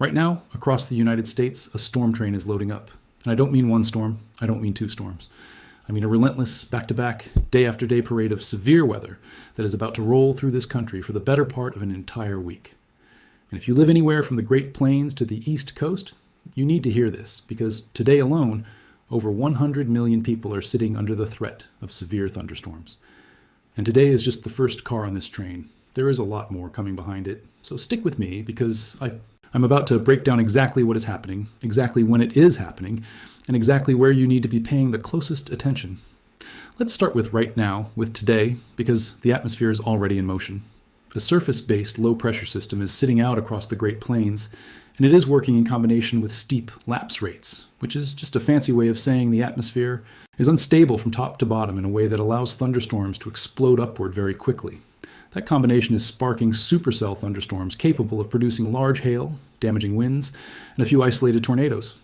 Right now, across the United States, a storm train is loading up. And I don't mean one storm, I don't mean two storms. I mean a relentless, back-to-back, day-after-day parade of severe weather that is about to roll through this country for the better part of an entire week. And if you live anywhere from the Great Plains to the East Coast, you need to hear this, because today alone, over 100 million people are sitting under the threat of severe thunderstorms. And today is just the first car on this train. There is a lot more coming behind it, so stick with me, because I'm about to break down exactly what is happening, exactly when it is happening, and exactly where you need to be paying the closest attention. Let's start with right now, with today, because the atmosphere is already in motion. A surface-based low-pressure system is sitting out across the Great Plains, and it is working in combination with steep lapse rates, which is just a fancy way of saying the atmosphere is unstable from top to bottom in a way that allows thunderstorms to explode upward very quickly. That combination is sparking supercell thunderstorms capable of producing large hail, damaging winds, and a few isolated tornadoes.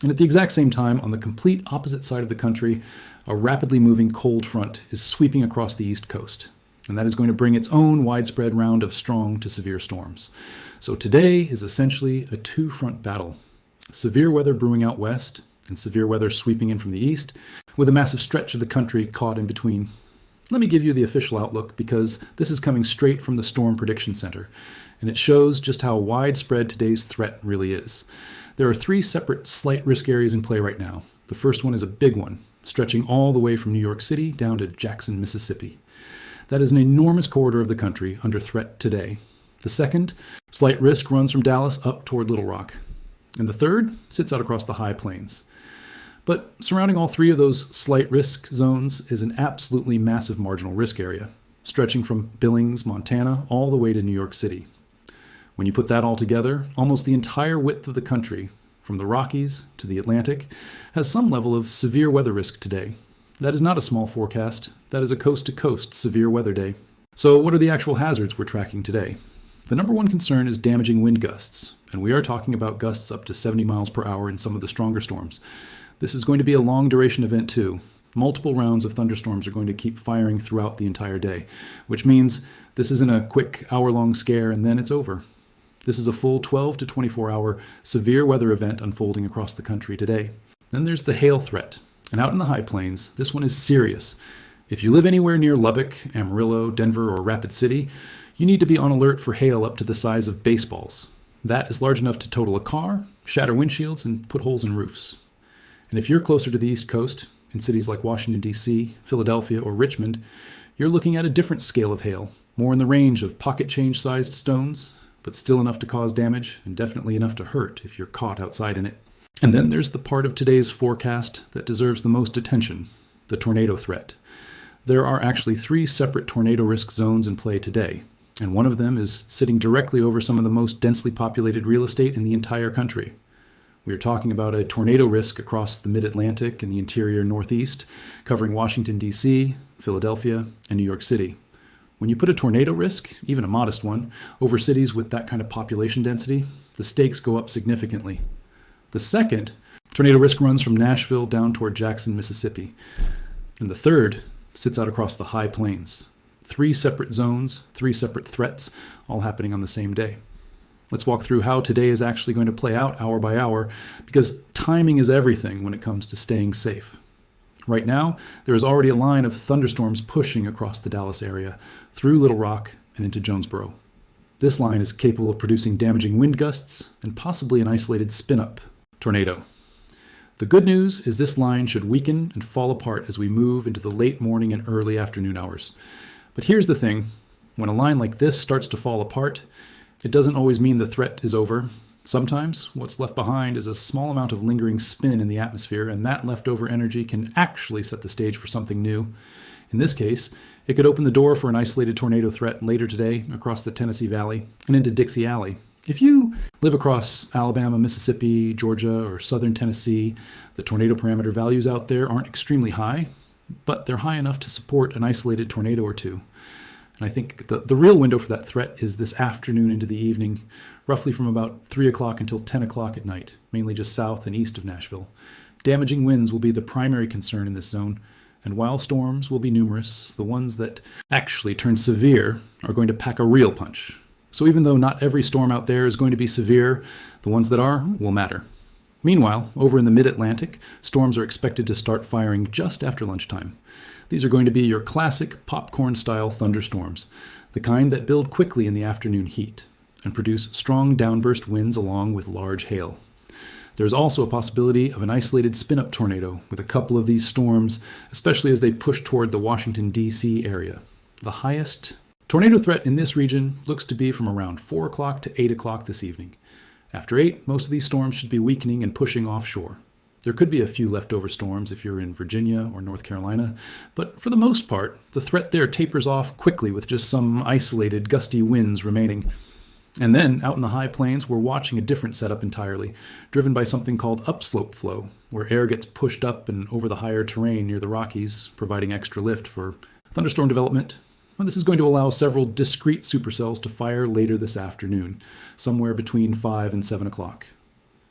And at the exact same time, on the complete opposite side of the country, a rapidly moving cold front is sweeping across the East Coast. And that is going to bring its own widespread round of strong to severe storms. So today is essentially a two-front battle. Severe weather brewing out west, and severe weather sweeping in from the east, with a massive stretch of the country caught in between. Let me give you the official outlook, because this is coming straight from the Storm Prediction Center, and it shows just how widespread today's threat really is. There are three separate slight risk areas in play right now. The first one is a big one, stretching all the way from New York City down to Jackson, Mississippi. That is an enormous corridor of the country under threat today. The second, slight risk, runs from Dallas up toward Little Rock. And the third sits out across the high plains. But surrounding all three of those slight risk zones is an absolutely massive marginal risk area, stretching from Billings, Montana, all the way to New York City. When you put that all together, almost the entire width of the country, from the Rockies to the Atlantic, has some level of severe weather risk today. That is not a small forecast. That is a coast-to-coast severe weather day. So what are the actual hazards we're tracking today? The number one concern is damaging wind gusts, and we are talking about gusts up to 70 miles per hour in some of the stronger storms. This is going to be a long-duration event too. Multiple rounds of thunderstorms are going to keep firing throughout the entire day, which means this isn't a quick hour-long scare and then it's over. This is a full 12 to 24-hour severe weather event unfolding across the country today. Then there's the hail threat, and out in the high plains, this one is serious. If you live anywhere near Lubbock, Amarillo, Denver, or Rapid City, you need to be on alert for hail up to the size of baseballs. That is large enough to total a car, shatter windshields, and put holes in roofs. And if you're closer to the East Coast, in cities like Washington, D.C., Philadelphia, or Richmond, you're looking at a different scale of hail, more in the range of pocket change-sized stones, but still enough to cause damage, and definitely enough to hurt if you're caught outside in it. And then there's the part of today's forecast that deserves the most attention, the tornado threat. There are actually three separate tornado risk zones in play today, and one of them is sitting directly over some of the most densely populated real estate in the entire country. We are talking about a tornado risk across the mid-Atlantic and the interior Northeast, covering Washington, D.C., Philadelphia, and New York City. When you put a tornado risk, even a modest one, over cities with that kind of population density, the stakes go up significantly. The second, tornado risk, runs from Nashville down toward Jackson, Mississippi. And the third sits out across the high plains. Three separate zones, three separate threats, all happening on the same day. Let's walk through how today is actually going to play out hour by hour, because timing is everything when it comes to staying safe. Right now, there is already a line of thunderstorms pushing across the Dallas area, through Little Rock and into Jonesboro. This line is capable of producing damaging wind gusts and possibly an isolated spin-up tornado. The good news is this line should weaken and fall apart as we move into the late morning and early afternoon hours. But here's the thing, when a line like this starts to fall apart, it doesn't always mean the threat is over. Sometimes what's left behind is a small amount of lingering spin in the atmosphere, and that leftover energy can actually set the stage for something new. In this case, it could open the door for an isolated tornado threat later today across the Tennessee Valley and into Dixie Alley. If you live across Alabama, Mississippi, Georgia, or southern Tennessee, the tornado parameter values out there aren't extremely high, but they're high enough to support an isolated tornado or two. And I think the real window for that threat is this afternoon into the evening, roughly from about 3 o'clock until 10 o'clock at night, mainly just south and east of Nashville. Damaging winds will be the primary concern in this zone, and while storms will be numerous, the ones that actually turn severe are going to pack a real punch. So even though not every storm out there is going to be severe, the ones that are will matter. Meanwhile, over in the mid-Atlantic, storms are expected to start firing just after lunchtime. These are going to be your classic popcorn-style thunderstorms, the kind that build quickly in the afternoon heat and produce strong downburst winds along with large hail. There's also a possibility of an isolated spin-up tornado with a couple of these storms, especially as they push toward the Washington, D.C. area. The highest tornado threat in this region looks to be from around 4 o'clock to 8 o'clock this evening. After 8, most of these storms should be weakening and pushing offshore. There could be a few leftover storms if you're in Virginia or North Carolina, but for the most part, the threat there tapers off quickly with just some isolated gusty winds remaining. And then, out in the high plains, we're watching a different setup entirely, driven by something called upslope flow, where air gets pushed up and over the higher terrain near the Rockies, providing extra lift for thunderstorm development. And this is going to allow several discrete supercells to fire later this afternoon, somewhere between 5 and 7 o'clock.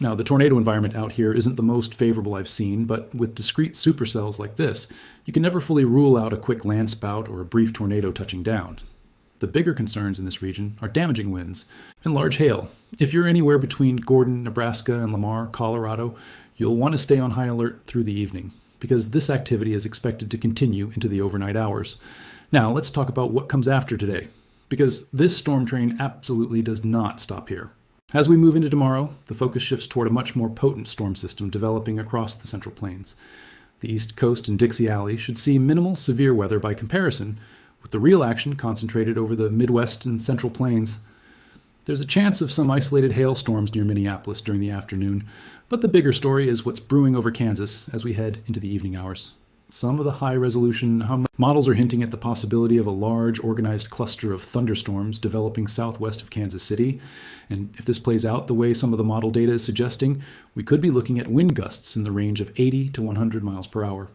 Now, the tornado environment out here isn't the most favorable I've seen, but with discrete supercells like this, you can never fully rule out a quick land spout or a brief tornado touching down. The bigger concerns in this region are damaging winds and large hail. If you're anywhere between Gordon, Nebraska, and Lamar, Colorado, you'll want to stay on high alert through the evening, because this activity is expected to continue into the overnight hours. Now, let's talk about what comes after today, because this storm train absolutely does not stop here. As we move into tomorrow, the focus shifts toward a much more potent storm system developing across the Central Plains. The East Coast and Dixie Alley should see minimal severe weather by comparison, with the real action concentrated over the Midwest and Central Plains. There's a chance of some isolated hailstorms near Minneapolis during the afternoon, but the bigger story is what's brewing over Kansas as we head into the evening hours. Some of the high-resolution models are hinting at the possibility of a large, organized cluster of thunderstorms developing southwest of Kansas City. And if this plays out the way some of the model data is suggesting, we could be looking at wind gusts in the range of 80 to 100 miles per hour.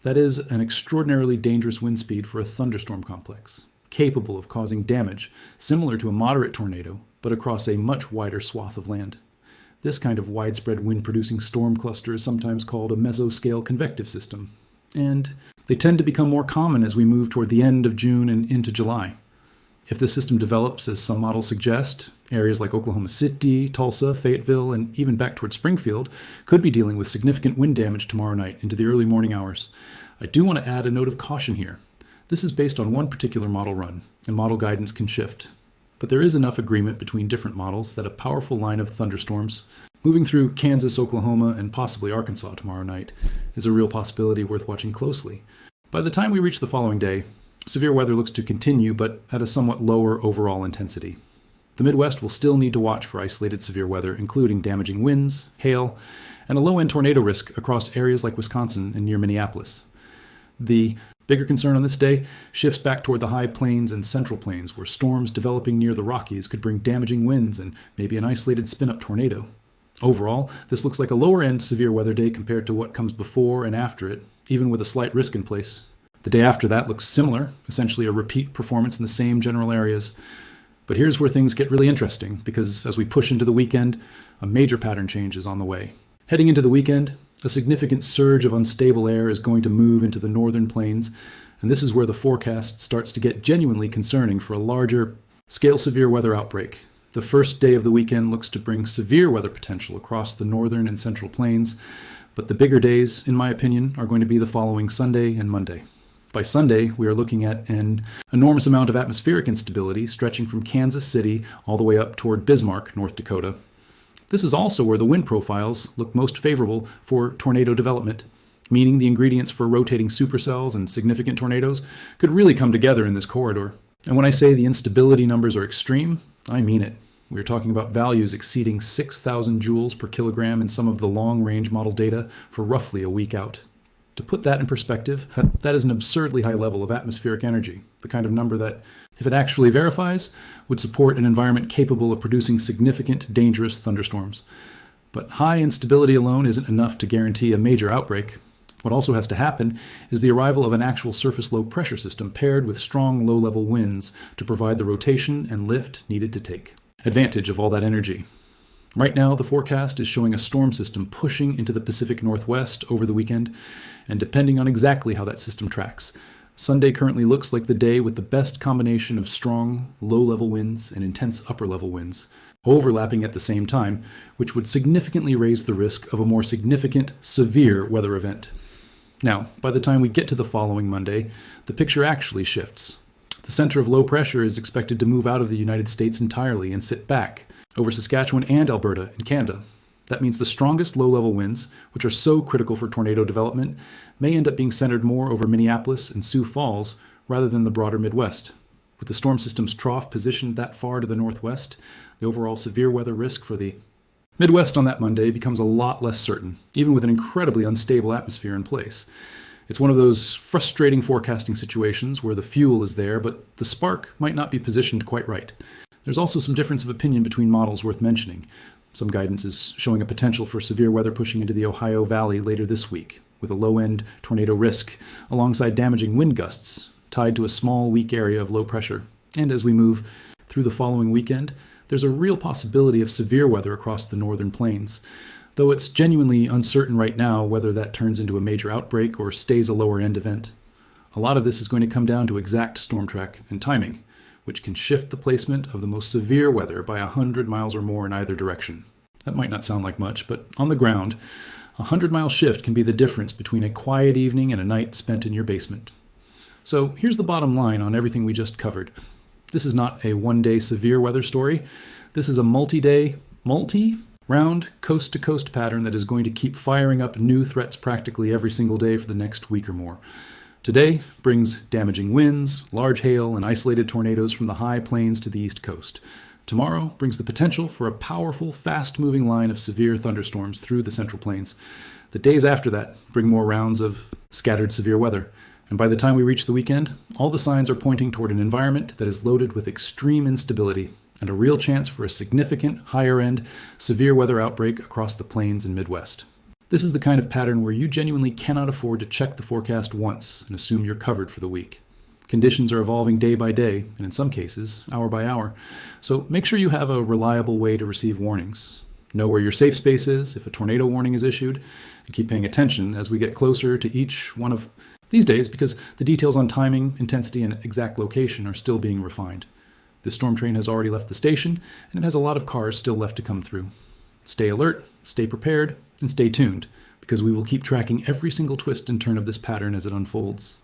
That is an extraordinarily dangerous wind speed for a thunderstorm complex, capable of causing damage similar to a moderate tornado, but across a much wider swath of land. This kind of widespread wind-producing storm cluster is sometimes called a mesoscale convective system, and they tend to become more common as we move toward the end of June and into July. If the system develops as some models suggest, areas like Oklahoma City, Tulsa, Fayetteville, and even back toward Springfield could be dealing with significant wind damage tomorrow night into the early morning hours. I do want to add a note of caution here. This is based on one particular model run, and model guidance can shift. But there is enough agreement between different models that a powerful line of thunderstorms moving through Kansas, Oklahoma, and possibly Arkansas tomorrow night is a real possibility worth watching closely. By the time we reach the following day, severe weather looks to continue, but at a somewhat lower overall intensity. The Midwest will still need to watch for isolated severe weather, including damaging winds, hail, and a low-end tornado risk across areas like Wisconsin and near Minneapolis. The bigger concern on this day shifts back toward the high plains and central plains, where storms developing near the Rockies could bring damaging winds and maybe an isolated spin-up tornado. Overall, this looks like a lower-end severe weather day compared to what comes before and after it, even with a slight risk in place. The day after that looks similar, essentially a repeat performance in the same general areas. But here's where things get really interesting, because as we push into the weekend, a major pattern change is on the way. Heading into the weekend, a significant surge of unstable air is going to move into the northern plains, and this is where the forecast starts to get genuinely concerning for a larger scale severe weather outbreak. The first day of the weekend looks to bring severe weather potential across the northern and central plains, but the bigger days, in my opinion, are going to be the following Sunday and Monday. By Sunday, we are looking at an enormous amount of atmospheric instability stretching from Kansas City all the way up toward Bismarck, North Dakota. This is also where the wind profiles look most favorable for tornado development, meaning the ingredients for rotating supercells and significant tornadoes could really come together in this corridor. And when I say the instability numbers are extreme, I mean it. We're talking about values exceeding 6,000 joules per kilogram in some of the long-range model data for roughly a week out. To put that in perspective, that is an absurdly high level of atmospheric energy, the kind of number that, if it actually verifies, would support an environment capable of producing significant, dangerous thunderstorms. But high instability alone isn't enough to guarantee a major outbreak. What also has to happen is the arrival of an actual surface low-pressure system paired with strong low-level winds to provide the rotation and lift needed to take advantage of all that energy. Right now, the forecast is showing a storm system pushing into the Pacific Northwest over the weekend, and depending on exactly how that system tracks, Sunday currently looks like the day with the best combination of strong low-level winds and intense upper-level winds, overlapping at the same time, which would significantly raise the risk of a more significant, severe weather event. Now, by the time we get to the following Monday, the picture actually shifts. The center of low pressure is expected to move out of the United States entirely and sit back over Saskatchewan and Alberta in Canada. That means the strongest low-level winds, which are so critical for tornado development, may end up being centered more over Minneapolis and Sioux Falls rather than the broader Midwest. With the storm system's trough positioned that far to the northwest, the overall severe weather risk for the Midwest on that Monday becomes a lot less certain, even with an incredibly unstable atmosphere in place. It's one of those frustrating forecasting situations where the fuel is there, but the spark might not be positioned quite right. There's also some difference of opinion between models worth mentioning. Some guidance is showing a potential for severe weather pushing into the Ohio Valley later this week, with a low-end tornado risk alongside damaging wind gusts tied to a small, weak area of low pressure. And as we move through the following weekend, there's a real possibility of severe weather across the northern plains, though it's genuinely uncertain right now whether that turns into a major outbreak or stays a lower-end event. A lot of this is going to come down to exact storm track and timing, which can shift the placement of the most severe weather by 100 miles or more in either direction. That might not sound like much, but on the ground, a 100-mile shift can be the difference between a quiet evening and a night spent in your basement. So here's the bottom line on everything we just covered. This is not a one-day severe weather story. This is a multi-day, multi-round, coast-to-coast pattern that is going to keep firing up new threats practically every single day for the next week or more. Today brings damaging winds, large hail, and isolated tornadoes from the high plains to the east coast. Tomorrow brings the potential for a powerful, fast-moving line of severe thunderstorms through the central plains. The days after that bring more rounds of scattered severe weather. And by the time we reach the weekend, all the signs are pointing toward an environment that is loaded with extreme instability and a real chance for a significant, higher-end, severe weather outbreak across the plains and Midwest. This is the kind of pattern where you genuinely cannot afford to check the forecast once and assume you're covered for the week. Conditions are evolving day by day, and in some cases, hour by hour. So make sure you have a reliable way to receive warnings. Know where your safe space is if a tornado warning is issued, and keep paying attention as we get closer to each one of these days because the details on timing, intensity, and exact location are still being refined. This storm train has already left the station, and it has a lot of cars still left to come through. Stay alert, stay prepared, and stay tuned, because we will keep tracking every single twist and turn of this pattern as it unfolds.